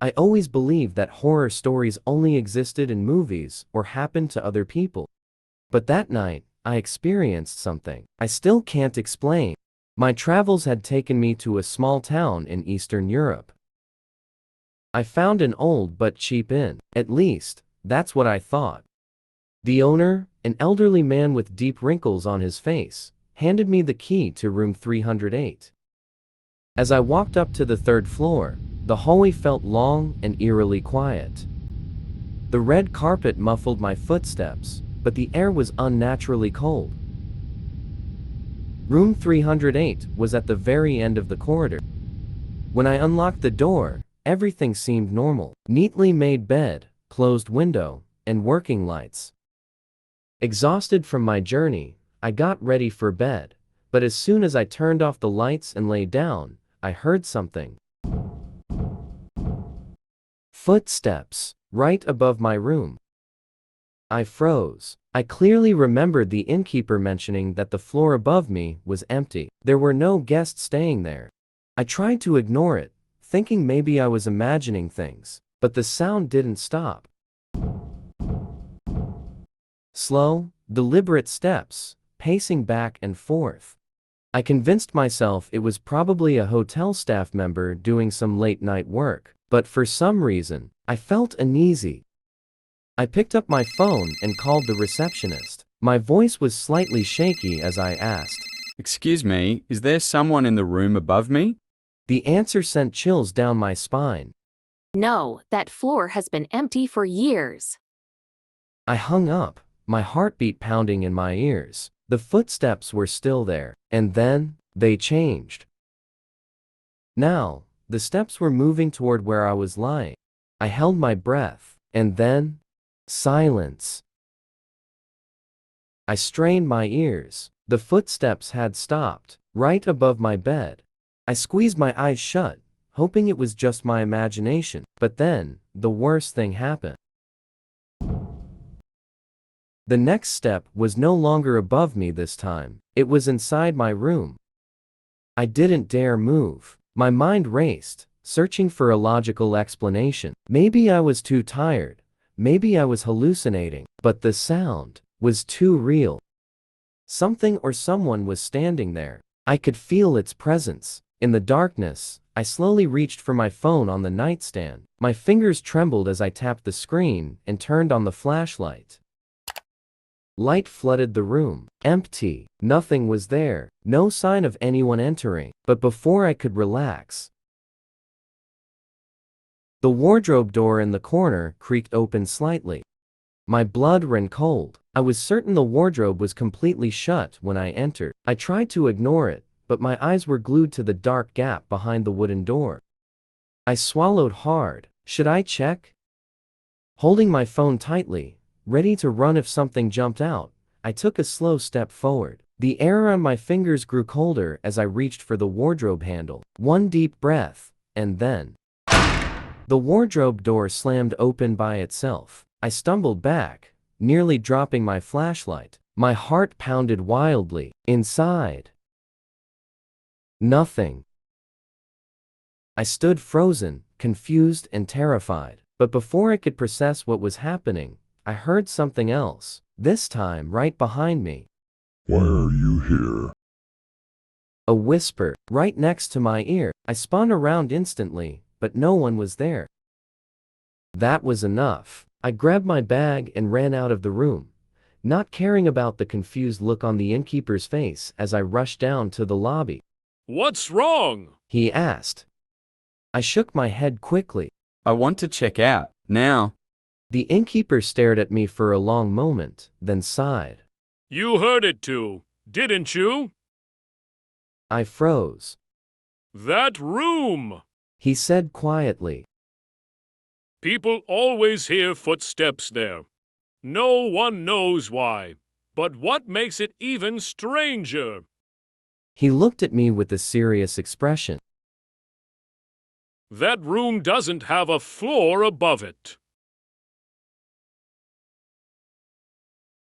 I always believed that horror stories only existed in movies or happened to other people. But that night, I experienced something I still can't explain. My travels had taken me to a small town in Eastern Europe. I found an old but cheap inn. At least, that's what I thought. The owner, an elderly man with deep wrinkles on his face, handed me the key to room 308. As I walked up to the third floor, the hallway felt long and eerily quiet. The red carpet muffled my footsteps, but the air was unnaturally cold. Room 308 was at the very end of the corridor. When I unlocked the door, everything seemed normal. Neatly made bed, closed window, and working lights. Exhausted from my journey, I got ready for bed, but as soon as I turned off the lights and lay down, I heard something. Footsteps, right above my room. I froze. I clearly remembered the innkeeper mentioning that the floor above me was empty. There were no guests staying there. I tried to ignore it, thinking maybe I was imagining things, but the sound didn't stop. Slow, deliberate steps, pacing back and forth. I convinced myself it was probably a hotel staff member doing some late-night work, but for some reason, I felt uneasy. I picked up my phone and called the receptionist. My voice was slightly shaky as I asked, "Excuse me, is there someone in the room above me?" The answer sent chills down my spine. No, that floor has been empty for years. I hung up, my heartbeat pounding in my ears. The footsteps were still there, and then, they changed. Now, the steps were moving toward where I was lying. I held my breath, and then, silence. I strained my ears. The footsteps had stopped, right above my bed. I squeezed my eyes shut, hoping it was just my imagination, but then, the worst thing happened. The next step was no longer above me this time. It was inside my room. I didn't dare move. My mind raced, searching for a logical explanation. Maybe I was too tired. Maybe I was hallucinating. But the sound was too real. Something or someone was standing there. I could feel its presence. In the darkness, I slowly reached for my phone on the nightstand. My fingers trembled as I tapped the screen and turned on the flashlight. Light flooded the room. Empty. Nothing was there. No sign of anyone entering. But before I could relax, the wardrobe door in the corner creaked open slightly. My blood ran cold. I was certain the wardrobe was completely shut when I entered. I tried to ignore it, but my eyes were glued to the dark gap behind the wooden door. I swallowed hard. Should I check? Holding my phone tightly, ready to run if something jumped out, I took a slow step forward. The air on my fingers grew colder as I reached for the wardrobe handle. One deep breath, and then the wardrobe door slammed open by itself. I stumbled back, nearly dropping my flashlight. My heart pounded wildly. Inside, nothing. I stood frozen, confused and terrified. But before I could process what was happening, I heard something else, this time right behind me. "Why are you here?" A whisper, right next to my ear. I spun around instantly, but no one was there. That was enough. I grabbed my bag and ran out of the room, not caring about the confused look on the innkeeper's face as I rushed down to the lobby. "What's wrong?" he asked. I shook my head quickly. "I want to check out, now." The innkeeper stared at me for a long moment, then sighed. "You heard it too, didn't you?" I froze. "That room!" He said quietly. "People always hear footsteps there. No one knows why. But what makes it even stranger?" He looked at me with a serious expression. "That room doesn't have a floor above it."